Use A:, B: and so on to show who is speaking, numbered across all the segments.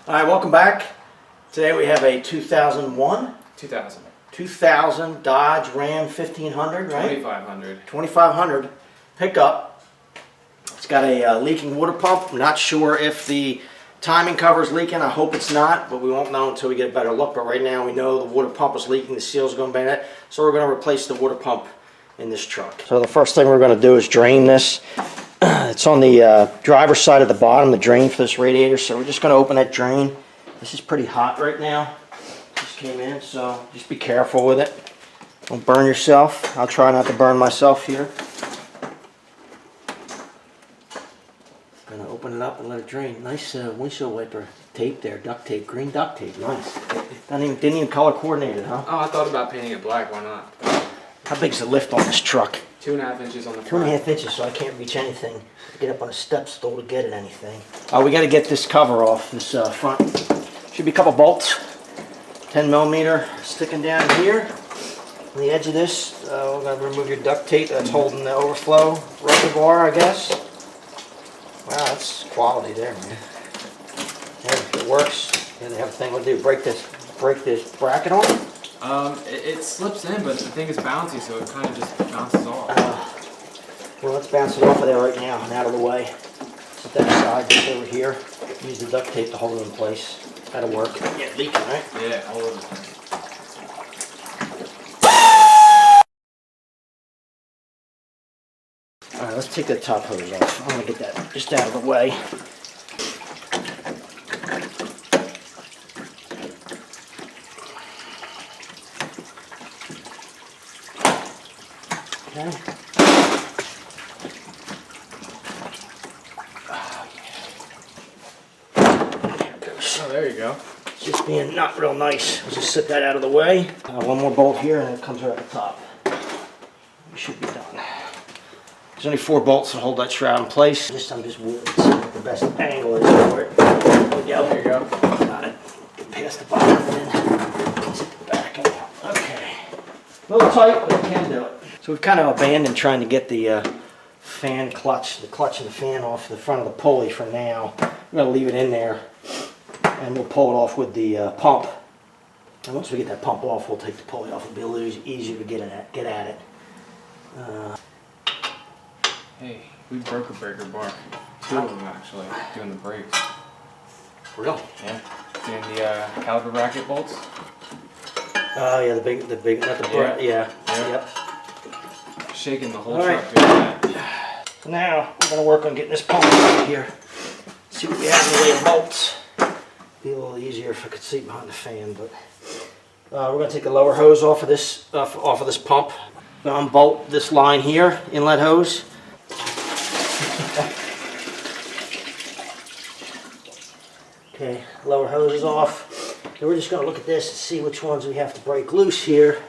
A: All right, welcome back. Today we have a 2001? 2000 Dodge Ram 1500, right? 2500 pickup. It's got a leaking water pump. I'm not sure if the timing cover is leaking. I hope it's not, but we won't know until we get a better look. But right now we know the water pump is leaking, the seal's going bad, so we're going to replace the water pump in this truck. So the first thing we're going to do is drain this. It's on the driver's side at the bottom, the drain for this radiator, so we're just going to open that drain. This is pretty hot right now. Just came in, so just be careful with it. Don't burn yourself. I'll try not to burn myself here. Going to open it up and let it drain. Nice windshield wiper tape there, duct tape, green duct tape, nice. Didn't even color coordinated, huh?
B: Oh, I thought about painting it black, why not?
A: How big's the lift on this truck?
B: 2.5 inches on the front.
A: 2.5 inches, so I can't reach anything. Get up on a step stool to get at anything. We got to get this cover off, this front. Should be a couple bolts. 10mm sticking down here on the edge of this. We're going to remove your duct tape that's holding the overflow reservoir, I guess. Wow, that's quality there, man. Yeah, if it works, you have a thing we'll do. Break this bracket on it.
B: It slips in, but the thing is bouncy, so it kind of just bounces off.
A: Well, let's bounce it off of there right now and out of the way. Set that aside, just over here. Use the duct tape to hold it in place. That'll work. Yeah, leaking, right?
B: Yeah, all over the place.
A: Alright, let's take the top hose off. I'm going to get that just out of the way. Okay.
B: Oh, there you go.
A: It's just being not real nice. Let's just set that out of the way. One more bolt here and it comes right at the top. We should be done. There's only 4 bolts to hold that shroud in place. I'm just willing to see what the best angle is for it. There we go.
B: There you go.
A: Got it. Get past the bottom and then sit the back out. Okay. A little tight, but we can do it. So we've kind of abandoned trying to get the fan clutch, the clutch and the fan off the front of the pulley for now. We're going to leave it in there and we'll pull it off with the pump. And once we get that pump off, we'll take the pulley off. It'll be a little easier to get at it.
B: Hey, we broke a breaker bar. 2 of them actually, doing the brakes.
A: Really?
B: Yeah. Doing the caliper bracket bolts.
A: Oh yeah, the big, not the
B: yeah.
A: Yeah.
B: Yep. Shaking the whole
A: All
B: truck doing that.
A: So now we're going to work on getting this pump out here. See what we have in the way of bolts. Be a little easier if I could see behind the fan, but we're going to take the lower hose off of this pump. Unbolt this line here, inlet hose. Okay, lower hose is off. And we're just going to look at this and see which ones we have to break loose here.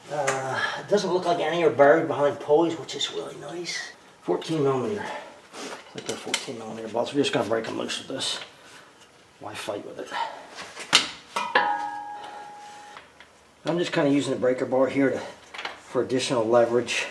A: It doesn't look like any are buried behind pulleys, which is really nice. 14mm. Like they're 14mm bolts. We're just going to break them loose with this. Why fight with it? I'm just kind of using the breaker bar here for additional leverage.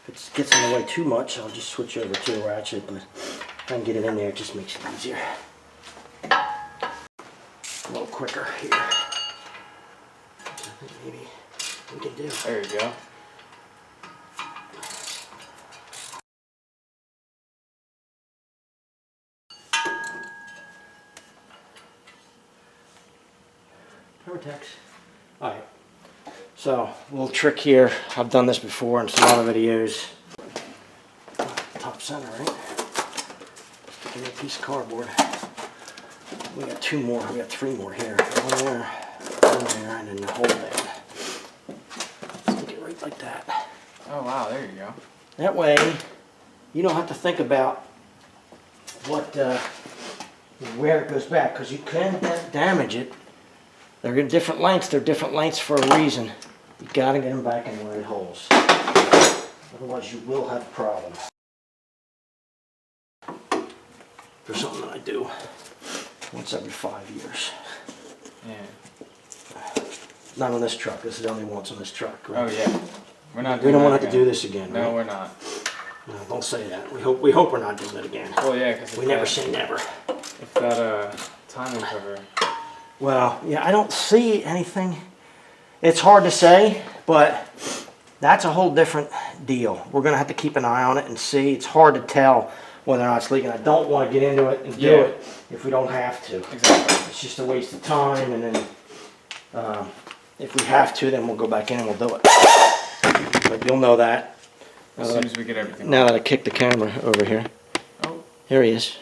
A: If it gets in the way too much, I'll just switch over to a ratchet, but if I can get it in there, it just makes it easier. A little quicker here. I think maybe we can do.
B: There you go.
A: Vortex. Alright, so a little trick here. I've done this before in some other videos. Top center, right? Give me a piece of cardboard. We got 2 more, we got 3 more here. One there, and then the hole there. Stick it right like that.
B: Oh wow, there you go.
A: That way, you don't have to think about what, where it goes back, because you can damage it. They're in different lengths. They're different lengths for a reason. You got to get them back in the right holes. Otherwise, you will have a problem. For something that I do once every 5 years.
B: Yeah.
A: Not on this truck. This is only once on this truck. Right?
B: Oh yeah.
A: We don't want to have to do this again.
B: No,
A: right?
B: we're not.
A: No, don't say that. We hope we're not doing it again.
B: Well, yeah, because
A: we never say never.
B: If that timing cover.
A: Well, yeah, I don't see anything. It's hard to say, but that's a whole different deal. We're going to have to keep an eye on it and see. It's hard to tell whether or not it's leaking. I don't want to get into it and do it if we don't have to.
B: Exactly.
A: It's just a waste of time, and then if we have to, then we'll go back in and we'll do it. But you'll know that.
B: As soon as we get everything.
A: Now that I kicked the camera over here.
B: Oh.
A: Here he is.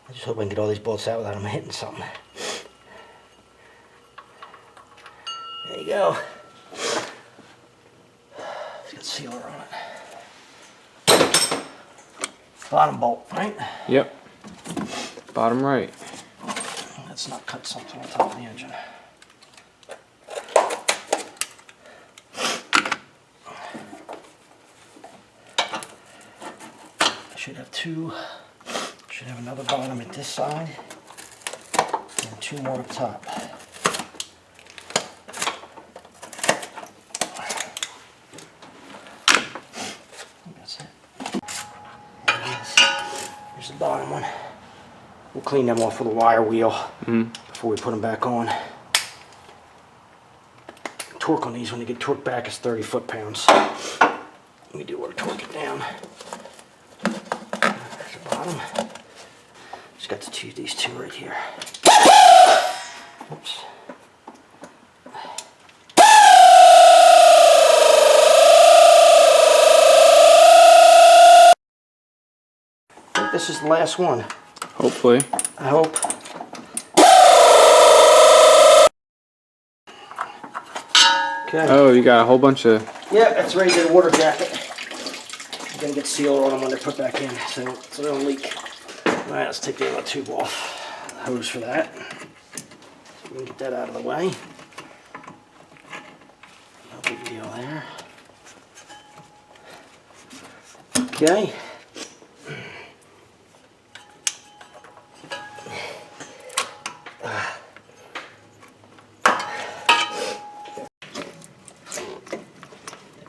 A: I just hope I can get all these bolts out without them hitting something. There you go. It's got sealer on it. Bottom bolt, right?
B: Yep. Bottom right.
A: Let's not cut something on top of the engine. I should have two. Should have another bottom at this side and two more up top. That's it. There it is. Here's the bottom one. We'll clean them off with a wire wheel before we put them back on. Torque on these when they get torqued back is 30 foot-pounds. We do want to torque it down. There's the bottom. Just got to choose these two right here. Oops. I think this is the last one.
B: Hopefully.
A: I hope. Okay.
B: Oh, you got a whole bunch of...
A: Yeah, that's ready to the water jacket. I'm going to get sealer on them when they're put back in so they don't leak. Alright, let's take the other tube off. The hose for that. So we can get that out of the way. No big deal there. Okay.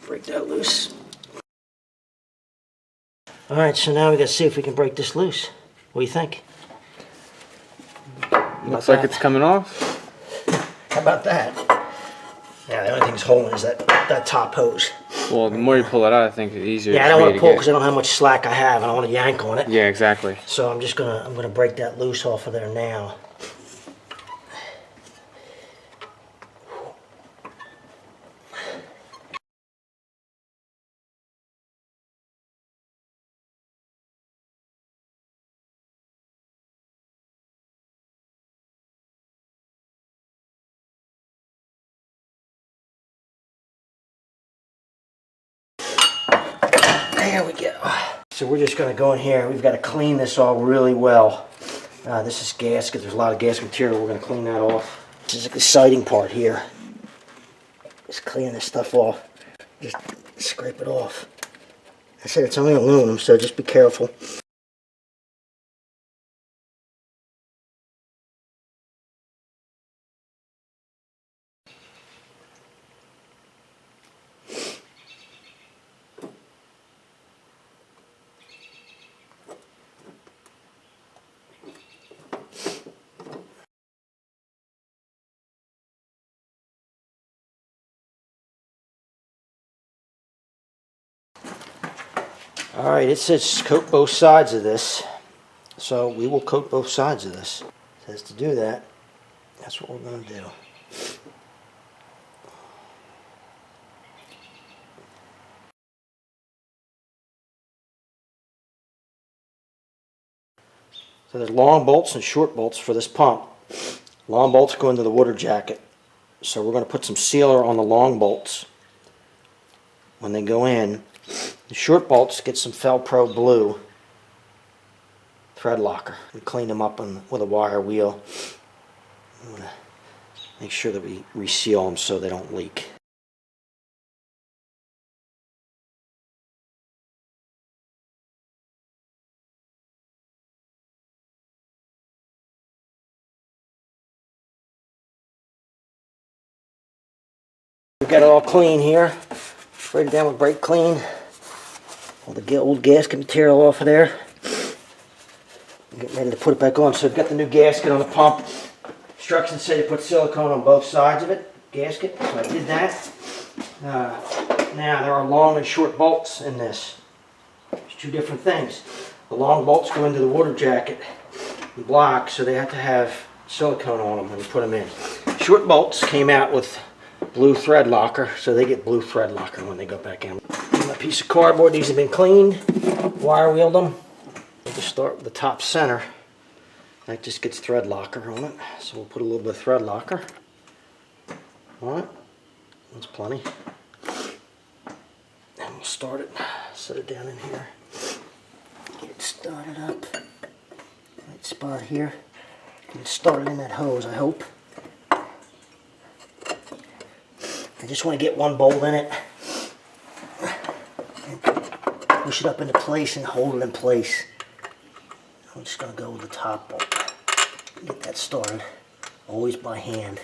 A: Break that loose. Alright, so now we gotta see if we can break this loose. What do you think?
B: Looks like it's coming off.
A: How about that? Yeah, the only thing that's holding is that top hose.
B: Well, the more you pull it out, I think the easier
A: Yeah, I
B: it's
A: don't
B: for
A: want
B: you
A: to pull
B: get.
A: because I don't know how much slack I have. I don't want to yank on it.
B: Yeah, exactly.
A: So I'm gonna break that loose off of there now. There we go. So we're just going to go in here. We've got to clean this all really well. This is gasket. There's a lot of gasket material. We're going to clean that off. This is the exciting part here. Just clean this stuff off. Just scrape it off. I said it's only aluminum, so just be careful. Alright, it says coat both sides of this, so we will coat both sides of this. It says to do that, that's what we're going to do. So there's long bolts and short bolts for this pump. Long bolts go into the water jacket, so we're going to put some sealer on the long bolts when they go in. The short bolts get some Felpro Blue thread locker and clean them up with a wire wheel. I'm going to make sure that we reseal them so they don't leak. We've got it all clean here. Sprayed it down with brake clean. all the old gasket material off of there. I'm getting ready to put it back on. So I've got the new gasket on the pump. Instructions say to put silicone on both sides of it, gasket, so I did that. Now there are long and short bolts in this. There's two different things. The long bolts go into the water jacket and block, so they have to have silicone on them when you put them in. Short bolts came out with blue thread locker, so they get blue thread locker when they go back in. A piece of cardboard, these have been cleaned, wire wheeled them. We'll just start with the top center. That just gets thread locker on it, so we'll put a little bit of thread locker on it. That's plenty. And we'll start it, set it down in here. Get it started up. Right spot here. Get it started in that hose, I hope. I just want to get one bolt in it. And push it up into place and hold it in place. I'm just going to go with the top bolt. Get that started. Always by hand.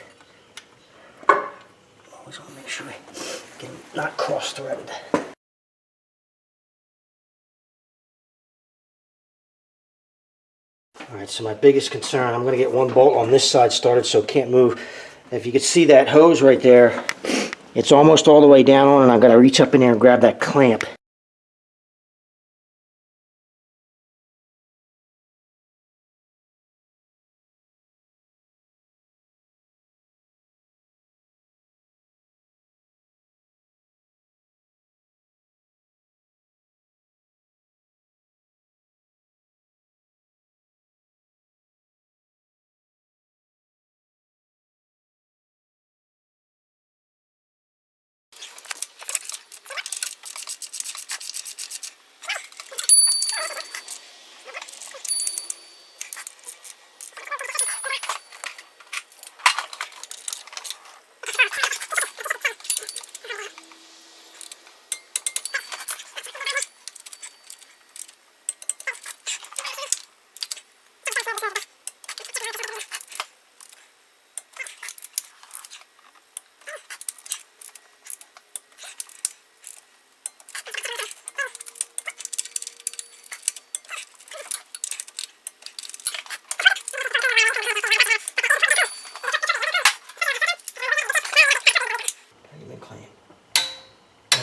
A: Always want to make sure I get it not cross-threaded. Alright, so my biggest concern, I'm going to get one bolt on this side started so it can't move. If you can see that hose right there, it's almost all the way down on, and I've got to reach up in there and grab that clamp.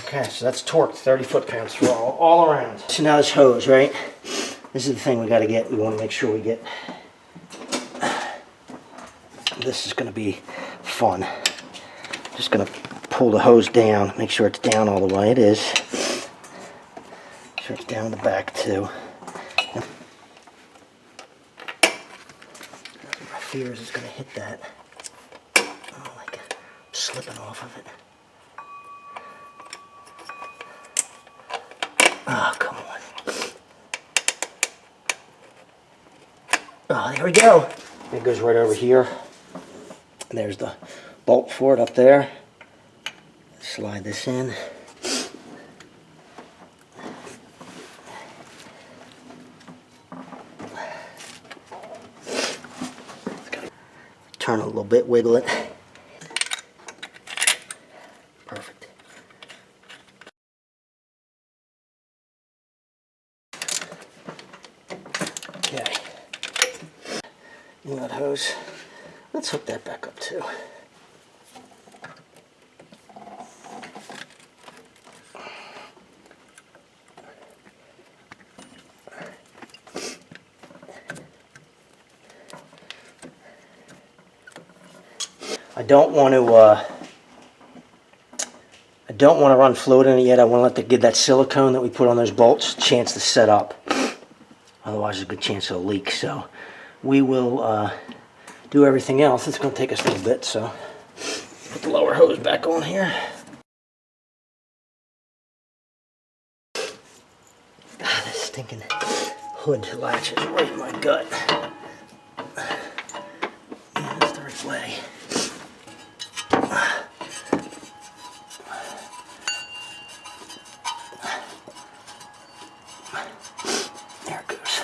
A: Okay, so that's torqued 30 foot-pounds for all around. So now this hose, right? This is the thing we got to get. We want to make sure we get. This is going to be fun. Just going to pull the hose down, make sure it's down all the way. It is. Make sure it's down in the back too. My fear is it's going to hit that. Oh, like I'm slipping off of it. Oh, come on. Oh, there we go. It goes right over here. And there's the bolt for it up there. Slide this in. Turn it a little bit, wiggle it. Perfect. Okay. Inlet hose. Let's hook that back up too. I don't want to run fluid in it yet. I want to give that silicone that we put on those bolts a chance to set up. Otherwise, there's a good chance it'll leak. So we will do everything else. It's going to take us a little bit. So put the lower hose back on here. Ah, this stinking hood latch is right in my gut. Yeah, that's the right way. There it goes.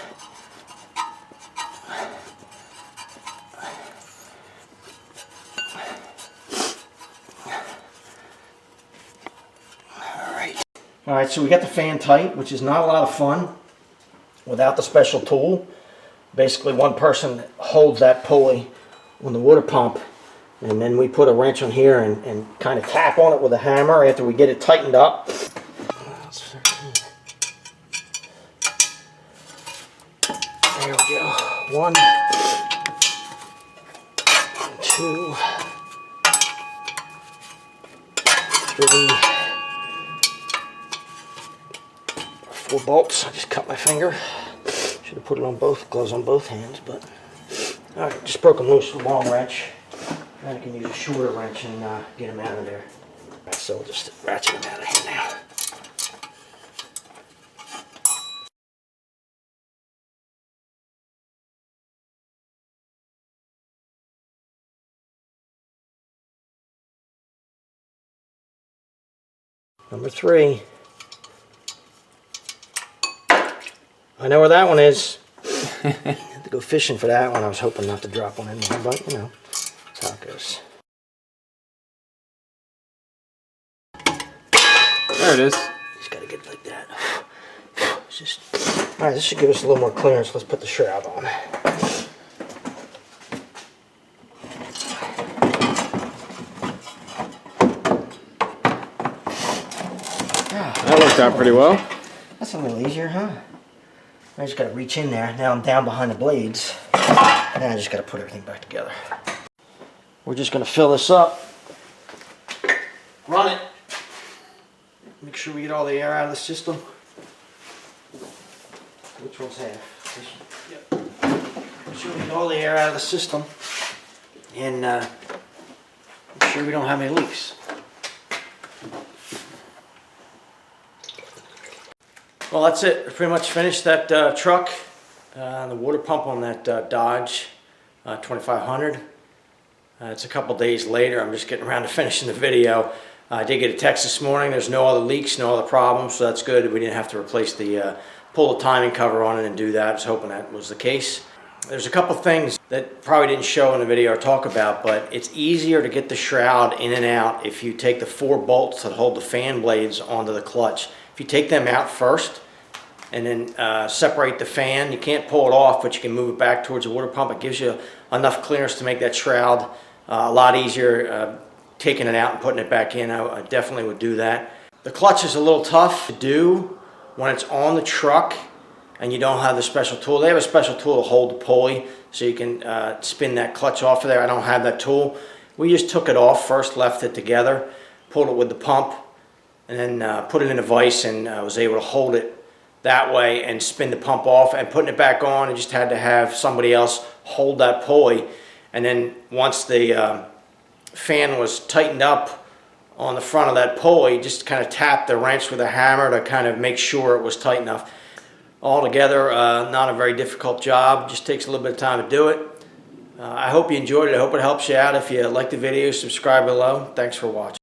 A: All right. Alright, so we got the fan tight, which is not a lot of fun without the special tool. Basically, one person holds that pulley on the water pump, and then we put a wrench on here and kind of tap on it with a hammer after we get it tightened up. There we go. 1, 2, 3, 4 bolts. I just cut my finger. Should have put it on both gloves on both hands, but all right, just broke them loose with a long wrench. Then I can use a shorter wrench and get them out of there. Right, so we'll just ratchet them out of here now. Number 3. I know where that one is. I had to go fishing for that one. I was hoping not to drop one in there, but you know, that's how it goes.
B: There it is.
A: Just gotta get it like that. It's just, all right, this should give us a little more clearance. Let's put the shroud on.
B: That worked out pretty well.
A: That's a little easier, huh? I just gotta reach in there. Now I'm down behind the blades. Now I just gotta put everything back together. We're just gonna fill this up. Run it. Make sure we get all the air out of the system. Which one's half? Yep. Make sure we get all the air out of the system. And make sure we don't have any leaks. Well, that's it. We pretty much finished that truck, the water pump on that Dodge 2500. It's a couple days later. I'm just getting around to finishing the video. I did get a text this morning. There's no other leaks, no other problems, so that's good. We didn't have to replace the pull the timing cover on it and do that. I was hoping that was the case. There's a couple things that probably didn't show in the video or talk about, but it's easier to get the shroud in and out if you take the 4 bolts that hold the fan blades onto the clutch. If you take them out first and then separate the fan, you can't pull it off, but you can move it back towards the water pump. It gives you enough clearance to make that shroud a lot easier taking it out and putting it back in. I definitely would do that. The clutch is a little tough to do when it's on the truck and you don't have the special tool. They have a special tool to hold the pulley so you can spin that clutch off of there. I don't have that tool. We just took it off first, left it together, pulled it with the pump, and then put it in a vise and was able to hold it that way and spin the pump off. And putting it back on, I just had to have somebody else hold that pulley. And then once the fan was tightened up on the front of that pulley, just kind of tap the wrench with a hammer to kind of make sure it was tight enough. Altogether, not a very difficult job. Just takes a little bit of time to do it. I hope you enjoyed it. I hope it helps you out. If you like the video, subscribe below. Thanks for watching.